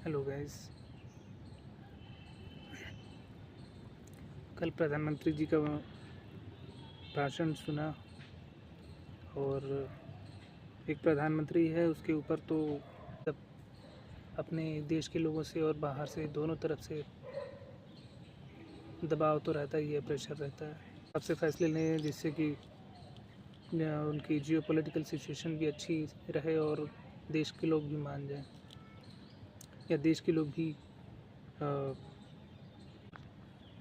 Hello guys. कल प्रधानमंत्री जी का भाषण सुना और एक प्रधानमंत्री है, उसके ऊपर तो सब अपने देश के लोगों से और बाहर से दोनों तरफ से दबाव तो रहता ही है, प्रेशर रहता है। सबसे फैसले लें जिससे कि उनकी जियोपॉलिटिकल सिचुएशन भी अच्छी रहे और देश के लोग भी मान जाएं या देश के लोग भी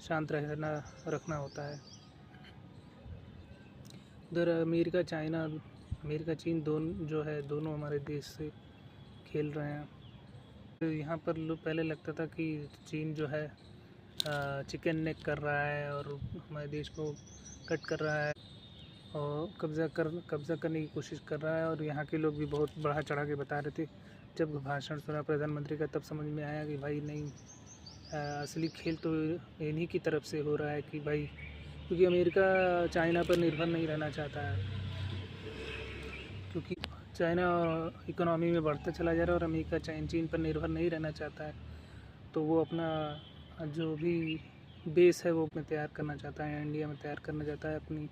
शांत रखना होता है। उधर अमेरिका चीन दोनों हमारे देश से खेल रहे हैं। तो यहाँ पर पहले लगता था कि चीन जो है चिकन नेक कर रहा है और हमारे देश को कट कर रहा है और कब्ज़ा करने की कोशिश कर रहा है। और यहाँ के लोग भी बहुत बढ़ा चढ़ा के बता रहे थे। जब भाषण सुना प्रधानमंत्री का तब समझ में आया कि भाई नहीं, असली खेल तो इन्हीं की तरफ से हो रहा है कि भाई, क्योंकि अमेरिका चाइना पर निर्भर नहीं रहना चाहता है, क्योंकि चाइना इकोनॉमी में बढ़ता चला जा रहा है और अमेरिका चीन पर निर्भर नहीं रहना चाहता है। तो वो अपना जो भी बेस है वो अपने तैयार करना चाहता है, इंडिया में तैयार करना चाहता है अपनी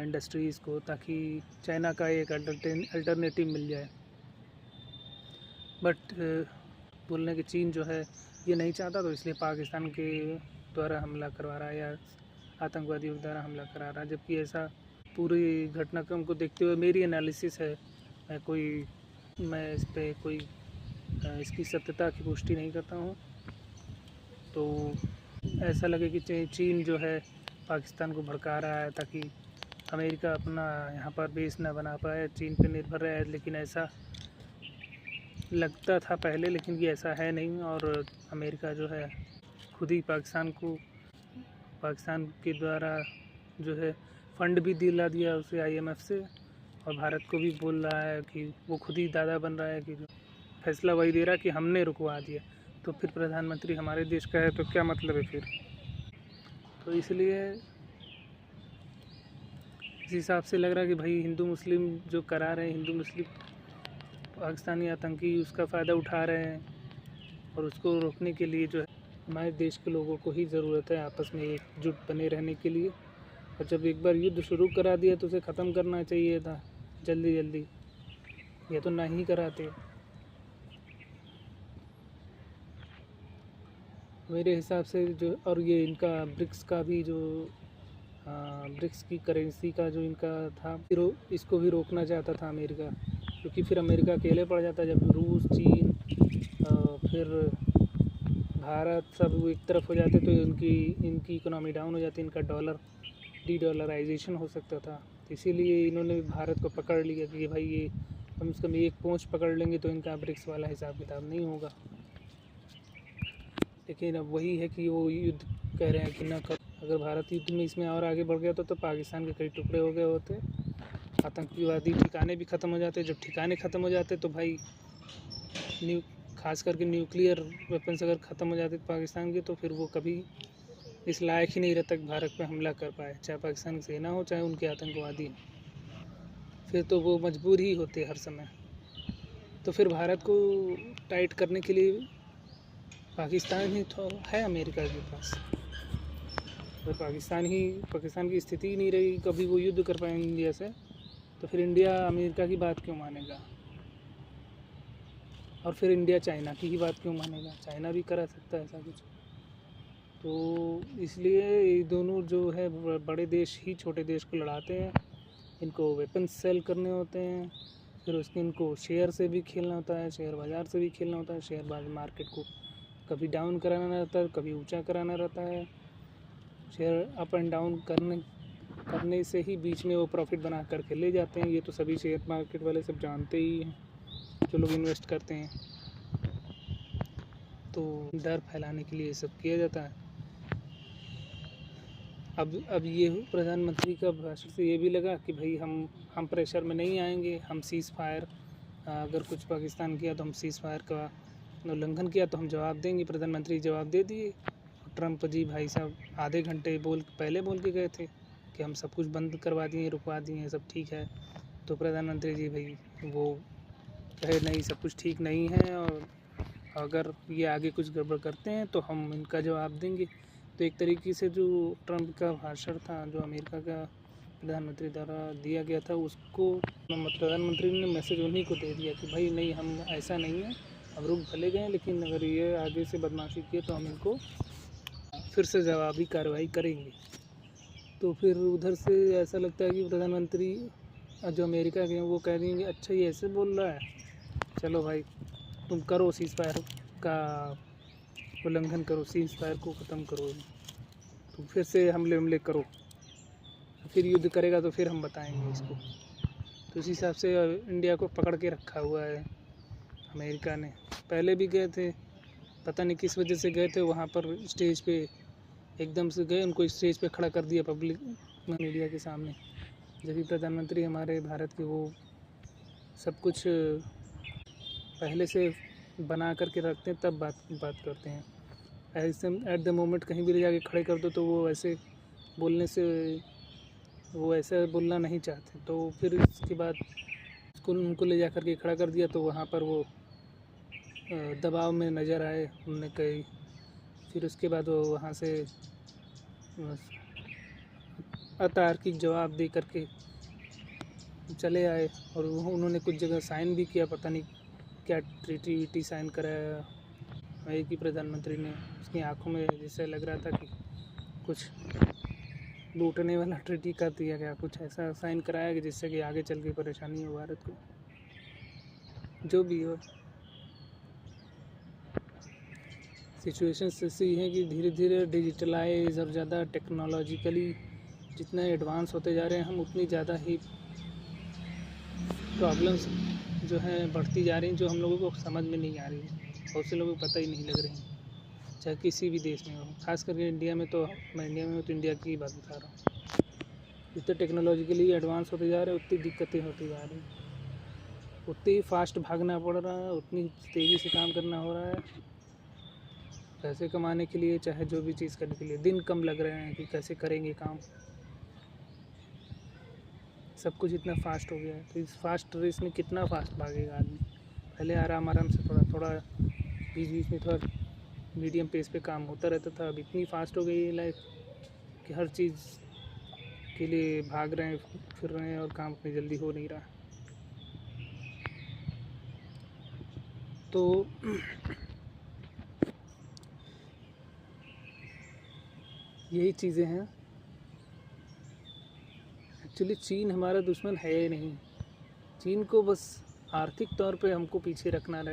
इंडस्ट्रीज़ को, ताकि चाइना का एक अल्टरनेटिव मिल जाए। बट बोलने कि चीन जो है ये नहीं चाहता, तो इसलिए पाकिस्तान के द्वारा हमला करवा रहा है या आतंकवादियों के द्वारा हमला करा रहा है। जबकि ऐसा पूरी घटनाक्रम को देखते हुए मेरी एनालिसिस है, मैं इस पर कोई इसकी सत्यता की पुष्टि नहीं करता हूँ। तो ऐसा लगे कि चीन जो है पाकिस्तान को भड़का रहा है ताकि अमेरिका अपना यहाँ पर बेस ना बना पाए, चीन पर निर्भर रहे। लेकिन ऐसा लगता था पहले, लेकिन ये ऐसा है नहीं। और अमेरिका जो है खुद ही पाकिस्तान के द्वारा जो है फ़ंड भी दिला दिया उसे IMF से, और भारत को भी बोल रहा है कि वो खुद ही दादा बन रहा है कि फैसला वही दे रहा है कि हमने रुकवा दिया। तो फिर प्रधानमंत्री हमारे देश का है तो क्या मतलब है फिर? तो इसलिए इस हिसाब से लग रहा है कि भाई हिंदू मुस्लिम जो करा रहे हैं, हिंदू मुस्लिम पाकिस्तानी आतंकी उसका फ़ायदा उठा रहे हैं। और उसको रोकने के लिए जो है हमारे देश के लोगों को ही ज़रूरत है आपस में एकजुट बने रहने के लिए। और जब एक बार युद्ध शुरू करा दिया तो उसे ख़त्म करना चाहिए था जल्दी जल्दी, ये तो नहीं कराते। मेरे हिसाब से जो, और ये इनका ब्रिक्स का भी जो ब्रिक्स की करेंसी का जो इनका था, फिर इसको भी रोकना चाहता था अमेरिका, क्योंकि फिर अमेरिका अकेले पड़ जाता। जब रूस, चीन, फिर भारत सब एक तरफ हो जाते तो इनकी इकोनॉमी डाउन हो जाती, इनका डॉलराइजेशन हो सकता था। तो इसीलिए इन्होंने भारत को पकड़ लिया कि भाई ये कम से कम एक पोंछ पकड़ लेंगे तो इनका ब्रिक्स वाला हिसाब किताब नहीं होगा। लेकिन अब वही है कि वो युद्ध कह रहे हैं कि ना कर। अगर भारत युद्ध में इसमें और आगे बढ़ गया तो पाकिस्तान के कई टुकड़े हो गए होते, आतंकवादी ठिकाने भी ख़त्म हो जाते। जब ठिकाने ख़त्म हो जाते तो भाई खास करके न्यूक्लियर वेपन्स अगर ख़त्म हो जाते पाकिस्तान के, तो फिर वो कभी इस लायक ही नहीं रहता कि भारत पे हमला कर पाए, चाहे पाकिस्तान की सेना हो चाहे उनके आतंकवादी हो। फिर तो वो मजबूर ही होते हर समय। तो फिर भारत को टाइट करने के लिए पाकिस्तान ही तो है अमेरिका के पास। अगर पाकिस्तान की स्थिति ही नहीं रही कभी वो युद्ध कर पाएंगे इंडिया से, तो फिर इंडिया अमेरिका की बात क्यों मानेगा? और फिर इंडिया चाइना की ही बात क्यों मानेगा? चाइना भी करा सकता है ऐसा कुछ। तो इसलिए ये दोनों जो है बड़े देश ही छोटे देश को लड़ाते हैं। इनको वेपन्स सेल करने होते हैं, फिर उसके इनको शेयर से भी खेलना होता है, शेयर बाज़ार से भी खेलना होता है। शेयर बाजार मार्केट को कभी डाउन कराना रहता है, कभी ऊंचा कराना रहता है। शेयर अप एंड डाउन करने से ही बीच में वो प्रॉफिट बना करके ले जाते हैं। ये तो सभी शेयर मार्केट वाले सब जानते ही हैं जो लोग इन्वेस्ट करते हैं। तो डर फैलाने के लिए ये सब किया जाता है। अब ये प्रधानमंत्री का भाषण से ये भी लगा कि भाई हम प्रेशर में नहीं आएंगे, हम सीज़ फायर, अगर कुछ पाकिस्तान किया तो हम सीज़ फायर का उल्लंघन किया तो हम जवाब देंगे। प्रधानमंत्री जवाब दे दिए। ट्रंप जी भाई साहब आधे घंटे पहले बोल के गए थे कि हम सब कुछ बंद करवा दिए, रुकवा दिए, सब ठीक है। तो प्रधानमंत्री जी भाई वो कहे नहीं, सब कुछ ठीक नहीं है और अगर ये आगे कुछ गड़बड़ करते हैं तो हम इनका जवाब देंगे। तो एक तरीके से जो ट्रंप का भाषण था, जो अमेरिका का प्रधानमंत्री द्वारा दिया गया था, उसको प्रधानमंत्री ने मैसेज उन्हीं को दे दिया कि भाई नहीं, हम ऐसा नहीं है, अब रुक भले गए, लेकिन अगर ये आगे से बदमाशी किए तो हम इनको फिर से जवाबी कार्रवाई करेंगे। तो फिर उधर से ऐसा लगता है कि प्रधानमंत्री जो अमेरिका के हैं वो कह देंगे अच्छा ये ऐसे बोल रहा है, चलो भाई तुम करो सीज़ फायर का उल्लंघन करो, सीज़ फायर को ख़त्म करो, तो फिर से हमले करो, फिर युद्ध करेगा तो फिर हम बताएंगे इसको। तो उसी हिसाब से इंडिया को पकड़ के रखा हुआ है अमेरिका ने। पहले भी गए थे, पता नहीं किस वजह से गए थे, वहाँ पर स्टेज पे एकदम से गए, उनको स्टेज पे खड़ा कर दिया पब्लिक मीडिया के सामने। जबकि प्रधानमंत्री हमारे भारत के वो सब कुछ पहले से बना करके रखते हैं, तब बात करते हैं। ऐसे एट द मोमेंट कहीं भी ले जाके खड़े कर दो तो वो ऐसे बोलने से, वो ऐसा बोलना नहीं चाहते। तो फिर इसके बाद उनको ले जा करके खड़ा कर दिया, तो वहाँ पर वो दबाव में नज़र आए उनने कई। फिर उसके बाद वो वहाँ से अतार्किक जवाब दे करके चले आए, और उन्होंने कुछ जगह साइन भी किया, पता नहीं क्या ट्रीटी साइन कराया अमेरिकी प्रधानमंत्री ने। उसकी आंखों में जैसे लग रहा था कि कुछ लूटने वाला ट्रीटी कर दिया गया, कुछ ऐसा साइन कराया कि जिससे कि आगे चल के परेशानी हो भारत को। जो भी हो, सिचुएशन ऐसी है कि धीरे धीरे डिजिटलाइज और ज़्यादा टेक्नोलॉजिकली जितना एडवांस होते जा रहे हैं हम, उतनी ज़्यादा ही प्रॉब्लम्स जो हैं बढ़ती जा रही हैं, जो हम लोगों को समझ में नहीं आ रही है, बहुत से लोगों को पता ही नहीं लग रही हैं, चाहे किसी भी देश में हो। खास करके इंडिया में, तो मैं इंडिया में हूँ तो इंडिया की बात बता रहा हूँ। जितने टेक्नोलॉजिकली एडवांस होते जा रहे हैं उतनी दिक्कतें होती जा रही हैं, उतनी ही फास्ट भागना पड़ रहा है, उतनी तेज़ी से काम करना हो रहा है। पैसे कमाने के लिए, चाहे जो भी चीज़ करने के लिए, दिन कम लग रहे हैं कि कैसे करेंगे काम। सब कुछ इतना फास्ट हो गया है, तो इस फास्ट रेस में कितना फास्ट भागेगा आदमी। पहले आराम से थोड़ा बीच में थोड़ा मीडियम पेस पे काम होता रहता था। अब इतनी फास्ट हो गई है लाइफ कि हर चीज़ के लिए भाग रहे हैं, फिर रहे हैं, और काम इतनी जल्दी हो नहीं रहा। तो यही चीज़ें हैं। एक्चुअली चीन हमारा दुश्मन है ही नहीं। चीन को बस आर्थिक तौर पे हमको पीछे रखना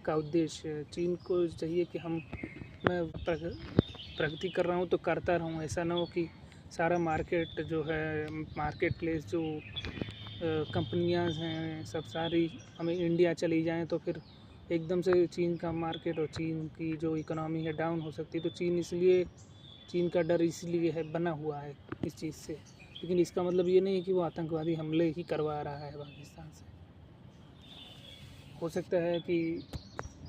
का उद्देश्य है। चीन को चाहिए कि मैं प्रगति कर रहा हूँ तो करता रहूँ, ऐसा ना हो कि सारा मार्केट जो है, मार्केट प्लेस जो कंपनियां हैं सब सारी हमें इंडिया चली जाएं, तो फिर एकदम से चीन का मार्केट और चीन की जो इकोनॉमी है डाउन हो सकती है। तो चीन का डर इसलिए है बना हुआ है इस चीज़ से। लेकिन इसका मतलब ये नहीं कि वो आतंकवादी हमले ही करवा रहा है पाकिस्तान से। हो सकता है कि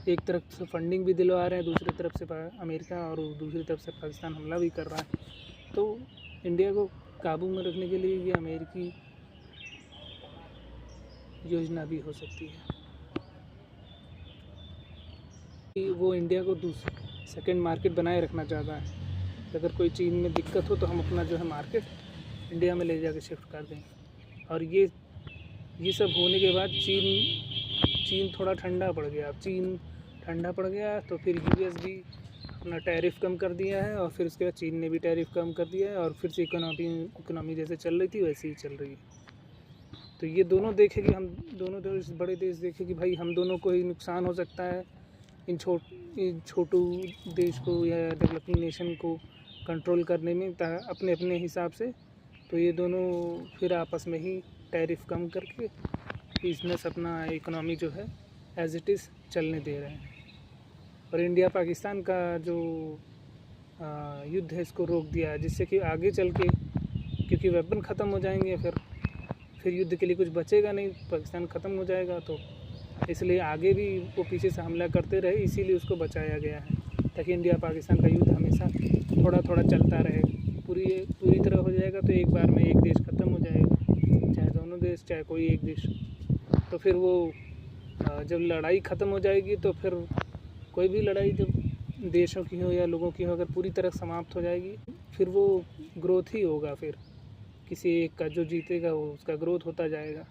एक तरफ से फंडिंग भी दिलवा रहे हैं, दूसरी तरफ से अमेरिका, और दूसरी तरफ से पाकिस्तान हमला भी कर रहा है। तो इंडिया को काबू में रखने के लिए ये अमेरिकी योजना भी हो सकती है कि वो इंडिया को सेकंड मार्केट बनाए रखना चाहता है। अगर कोई चीन में दिक्कत हो तो हम अपना जो है मार्केट इंडिया में ले जाके शिफ्ट कर दें। और ये सब होने के बाद चीन थोड़ा ठंडा पड़ गया। अब चीन ठंडा पड़ गया तो फिर यूएस भी अपना टैरिफ कम कर दिया है, और फिर उसके बाद चीन ने भी टैरिफ कम कर दिया है, और फिर से इकोनॉमी जैसे चल रही थी वैसे ही चल रही है। तो ये दोनों देखें कि हम दोनों बड़े देश देखें कि भाई हम दोनों को ही नुकसान हो सकता है इन छोटू देश को या डेवलपिंग नेशन को कंट्रोल करने में अपने अपने हिसाब से। तो ये दोनों फिर आपस में ही टैरिफ कम करके बिजनेस अपना इकोनॉमी जो है एज इट इज़ चलने दे रहे हैं। और इंडिया पाकिस्तान का जो युद्ध है इसको रोक दिया है, जिससे कि आगे चल के, क्योंकि वेपन ख़त्म हो जाएंगे, फिर युद्ध के लिए कुछ बचेगा नहीं, पाकिस्तान ख़त्म हो जाएगा। तो इसलिए आगे भी वो पीछे से हमला करते रहे, इसीलिए उसको बचाया गया है, ताकि इंडिया पाकिस्तान का युद्ध हमेशा थोड़ा थोड़ा चलता रहे। पूरी तरह हो जाएगा तो एक बार में एक देश ख़त्म हो जाएगा, चाहे दोनों देश चाहे कोई एक देश। तो फिर वो जब लड़ाई ख़त्म हो जाएगी तो फिर कोई भी लड़ाई जब देशों की हो या लोगों की हो, अगर पूरी तरह समाप्त हो जाएगी फिर वो ग्रोथ ही होगा। फिर किसी एक का जो जीतेगा वो उसका ग्रोथ होता जाएगा।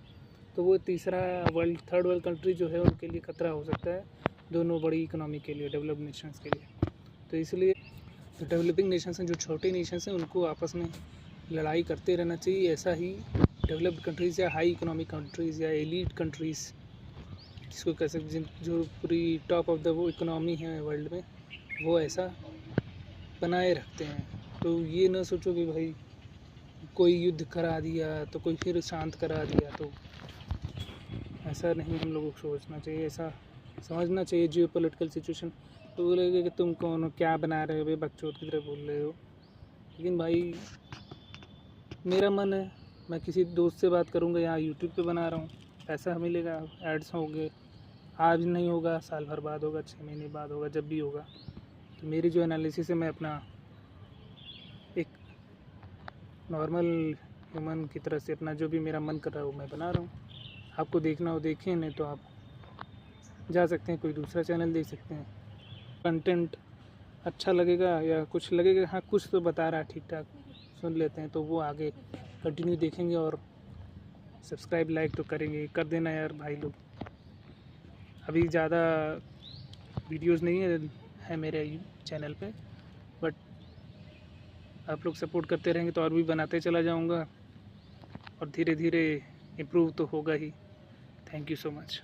तो वो तीसरा वर्ल्ड, थर्ड वर्ल्ड कंट्री जो है उनके लिए ख़तरा हो सकता है, दोनों बड़ी इकोनॉमी के लिए, डेवलप्ड नेशंस के लिए। तो इसलिए जो डेवलपिंग नेशंस हैं, जो छोटे नेशंस हैं, उनको आपस में लड़ाई करते रहना चाहिए। ऐसा ही डेवलप्ड कंट्रीज़ या हाई इकोनॉमिक कंट्रीज़ या एलीट कंट्रीज़ जिसको कह सकते, जो पूरी टॉप ऑफ द वो इकोनॉमी है वर्ल्ड में, वो ऐसा बनाए रखते हैं। तो ये ना सोचो कि भाई कोई युद्ध करा दिया तो कोई फिर शांत करा दिया, तो ऐसा नहीं हम लोगों को सोचना चाहिए। ऐसा समझना चाहिए जियो पॉलिटिकल सिचुएशन। तो बोलेगा कि तुम कौन हो, क्या बना रहे हो, वे बकचोद की तरह बोल रहे हो। लेकिन भाई मेरा मन है, मैं किसी दोस्त से बात करूँगा, यहाँ यूट्यूब पे बना रहा हूँ, पैसा मिलेगा, एड्स होंगे, आज नहीं होगा, साल भर बाद होगा, 6 महीने बाद होगा, जब भी होगा। तो मेरी जो एनालिसिस है, मैं अपना एक नॉर्मल ह्यूमन की तरह से अपना जो भी मेरा मन कर रहा है वो मैं बना रहा हूँ। आपको देखना हो देखें, नहीं तो आप जा सकते हैं, कोई दूसरा चैनल देख सकते हैं। कंटेंट अच्छा लगेगा या कुछ लगेगा, हाँ कुछ तो बता रहा है ठीक ठाक, सुन लेते हैं, तो वो आगे कंटिन्यू देखेंगे और सब्सक्राइब लाइक तो करेंगे। कर देना यार भाई लोग। अभी ज़्यादा वीडियोस नहीं है मेरे चैनल पे, बट आप लोग सपोर्ट करते रहेंगे तो और भी बनाते चला जाऊँगा और धीरे धीरे इम्प्रूव तो होगा ही। Thank you so much.